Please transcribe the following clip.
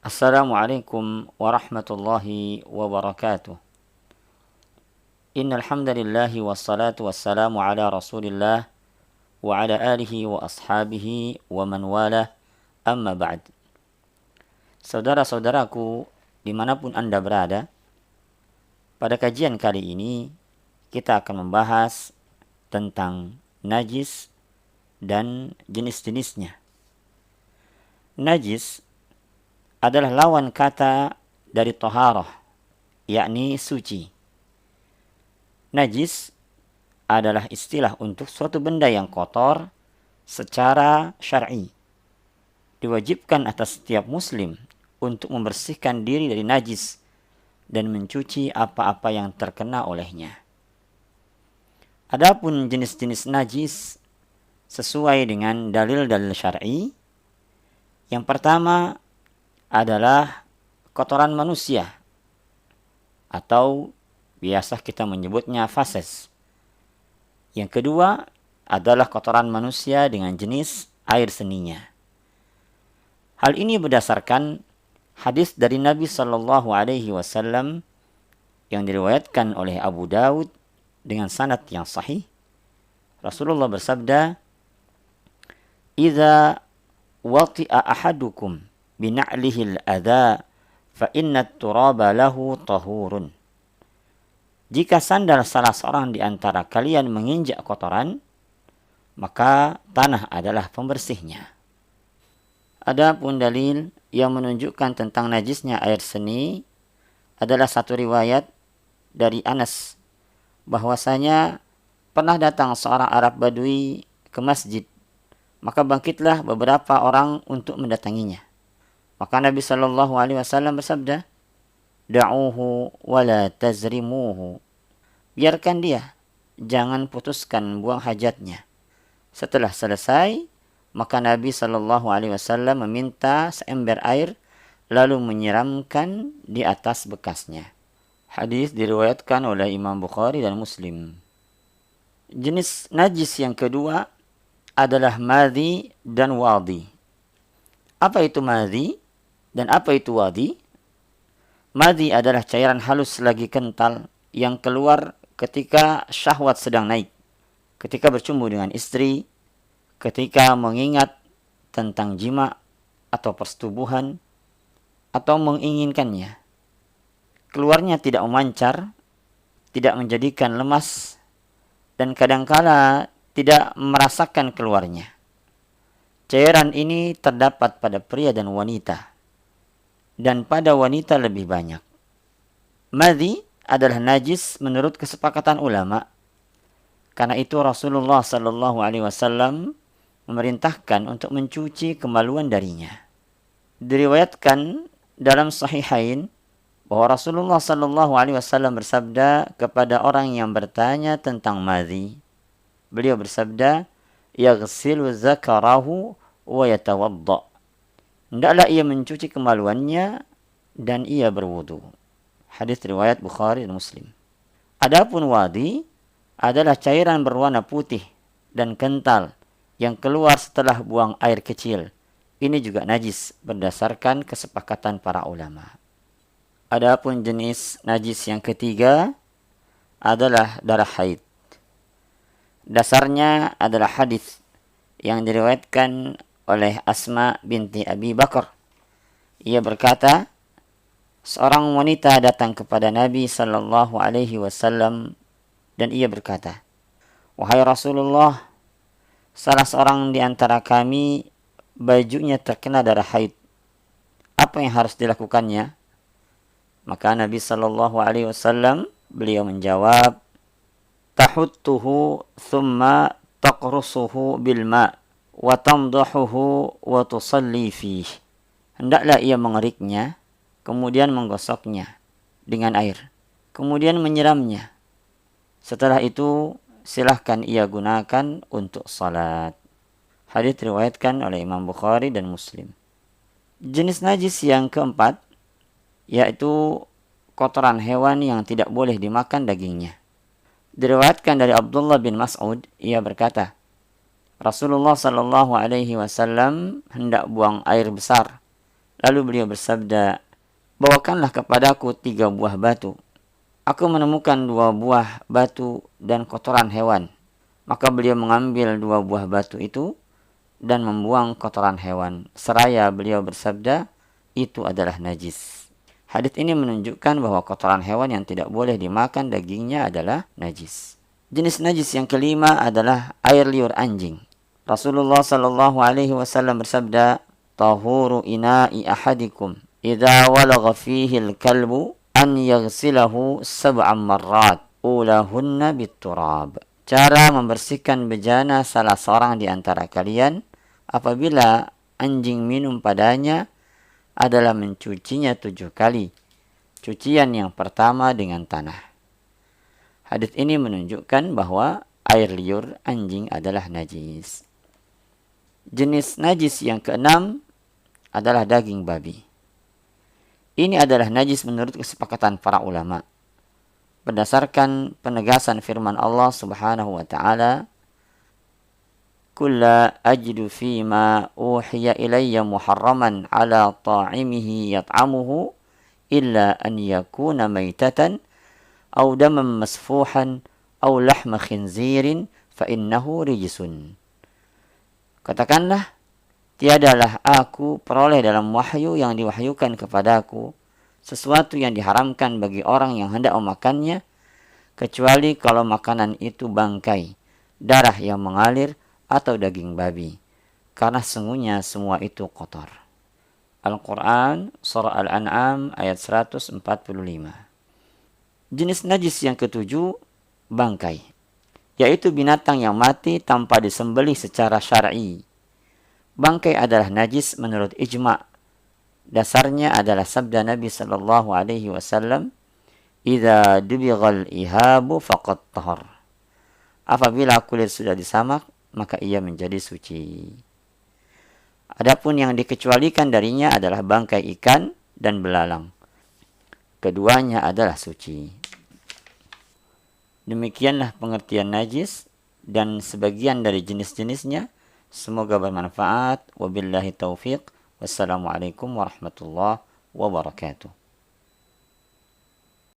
Assalamualaikum warahmatullahi wabarakatuh. Innal hamdalillah wassalatu wassalamu ala Rasulillah wa ala alihi wa ashabihi wa man walah, amma ba'd. Saudara-saudaraku dimanapun Anda berada, pada kajian kali ini kita akan membahas tentang najis dan jenis-jenisnya. Najis adalah lawan kata dari toharah, yakni suci. Najis adalah istilah untuk suatu benda yang kotor secara syar'i. Diwajibkan atas setiap muslim untuk membersihkan diri dari najis dan mencuci apa-apa yang terkena olehnya. Adapun jenis-jenis najis sesuai dengan dalil-dalil syar'i, yang pertama adalah kotoran manusia atau biasa kita menyebutnya fases. Yang kedua adalah kotoran manusia dengan jenis air seninya. Hal ini berdasarkan hadis dari Nabi Shallallahu Alaihi Wasallam yang diriwayatkan oleh Abu Daud dengan sanad yang sahih. Rasulullah bersabda, "Idza wati'a ahadukum bina'lihil adha fa inna turaba lahu tahurun." Jika sandal salah seorang di antara kalian menginjak kotoran, maka tanah adalah pembersihnya. Adapun dalil yang menunjukkan tentang najisnya air seni adalah satu riwayat dari Anas bahwasanya pernah datang seorang Arab Badui ke masjid, maka bangkitlah beberapa orang untuk mendatanginya. Maka Nabi Shallallahu Alaihi Wasallam bersabda, "Da'uhu wa la tazrimuhu." Biarkan dia, jangan putuskan buang hajatnya. Setelah selesai, maka Nabi Shallallahu Alaihi Wasallam meminta seember air lalu menyiramkan di atas bekasnya. Hadis diriwayatkan oleh Imam Bukhari dan Muslim. Jenis najis yang kedua adalah madhi dan wadi. Apa itu madhi dan apa itu wadi? Madhi adalah cairan halus lagi kental yang keluar ketika syahwat sedang naik, ketika bercumbu dengan istri, ketika mengingat tentang jima atau persetubuhan, atau menginginkannya. Keluarnya tidak memancar, tidak menjadikan lemas, dan kadangkala tidak merasakan keluarnya. Cairan ini terdapat pada pria dan wanita, dan pada wanita lebih banyak. Madhi adalah najis menurut kesepakatan ulama. Karena itu Rasulullah Sallallahu Alaihi Wasallam memerintahkan untuk mencuci kemaluan darinya. Diriwayatkan dalam Sahihain bahwa Rasulullah Sallallahu Alaihi Wasallam bersabda kepada orang yang bertanya tentang madhi. Beliau bersabda, "Yaghsilu zakarahu wa yatawadda." Hendaklah ia mencuci kemaluannya dan ia berwudu. Hadis riwayat Bukhari dan Muslim. Adapun wadi adalah cairan berwarna putih dan kental yang keluar setelah buang air kecil. Ini juga najis berdasarkan kesepakatan para ulama. Adapun jenis najis yang ketiga adalah darah haid. Dasarnya adalah hadis yang diriwayatkan oleh Asma binti Abi Bakar. Ia berkata, seorang wanita datang kepada Nabi Sallallahu Alaihi Wasallam dan ia berkata, "Wahai Rasulullah, salah seorang di antara kami bajunya terkena darah haid. Apa yang harus dilakukannya?" Maka Nabi Sallallahu Alaihi Wasallam beliau menjawab, "Tahuttuhu thumma taqrusuhu bil ma' wa tamdahuhu wa tusalli fih." Hendaklah ia mengeriknya, kemudian menggosoknya dengan air, kemudian menyiramnya. Setelah itu silahkan ia gunakan untuk salat. Hadis diriwayatkan oleh Imam Bukhari dan Muslim. Jenis najis yang keempat yaitu kotoran hewan yang tidak boleh dimakan dagingnya. Diriwayatkan dari Abdullah bin Mas'ud, ia berkata, Rasulullah Sallallahu Alaihi Wasallam hendak buang air besar Lalu beliau bersabda, bawakanlah kepadaku 3 buah batu. Aku menemukan 2 buah batu dan kotoran hewan. Maka beliau mengambil 2 buah batu itu dan membuang kotoran hewan. Seraya beliau bersabda, itu adalah najis. Hadits ini menunjukkan bahwa kotoran hewan yang tidak boleh dimakan dagingnya adalah najis. Jenis najis yang kelima adalah air liur anjing. Rasulullah sallallahu alaihi wasallam bersabda, "Tahuru ina'i ahadikum idza walagha fihi al-kalbu an yaghsilahu 7 marrat, ulahunna bit-turab." Cara membersihkan bejana salah seorang di antara kalian apabila anjing minum padanya adalah mencucinya 7 kali. Cucian yang pertama dengan tanah. Hadits ini menunjukkan bahwa air liur anjing adalah najis. Jenis najis yang keenam adalah daging babi. Ini adalah najis menurut kesepakatan para ulama. Berdasarkan penegasan firman Allah Subhanahu wa taala, "Kulla ajidu fima uhiya ilayya muharraman ala ta'imihi yat'amuhu illa an yakuna maitatan aw daman masfuhan aw lahma khinzirin fa innahu rijsun." Katakanlah, tiadalah aku peroleh dalam wahyu yang diwahyukan kepadaku sesuatu yang diharamkan bagi orang yang hendak memakannya, kecuali kalau makanan itu bangkai, darah yang mengalir, atau daging babi, karena sungguhnya semua itu kotor. Al-Quran, Surah Al-An'am, ayat 145. Jenis najis yang ketujuh, bangkai, yaitu binatang yang mati tanpa disembelih secara syar'i. Bangkai adalah najis menurut ijma'. Dasarnya adalah sabda Nabi sallallahu alaihi wasallam, "Idza dubighal ihabu faqad tahar." Apabila kulit sudah disamak, maka ia menjadi suci. Adapun yang dikecualikan darinya adalah bangkai ikan dan belalang. Keduanya adalah suci. Demikianlah pengertian najis dan sebagian dari jenis-jenisnya. Semoga bermanfaat. Wabillahi taufiq. Wassalamualaikum warahmatullahi wabarakatuh.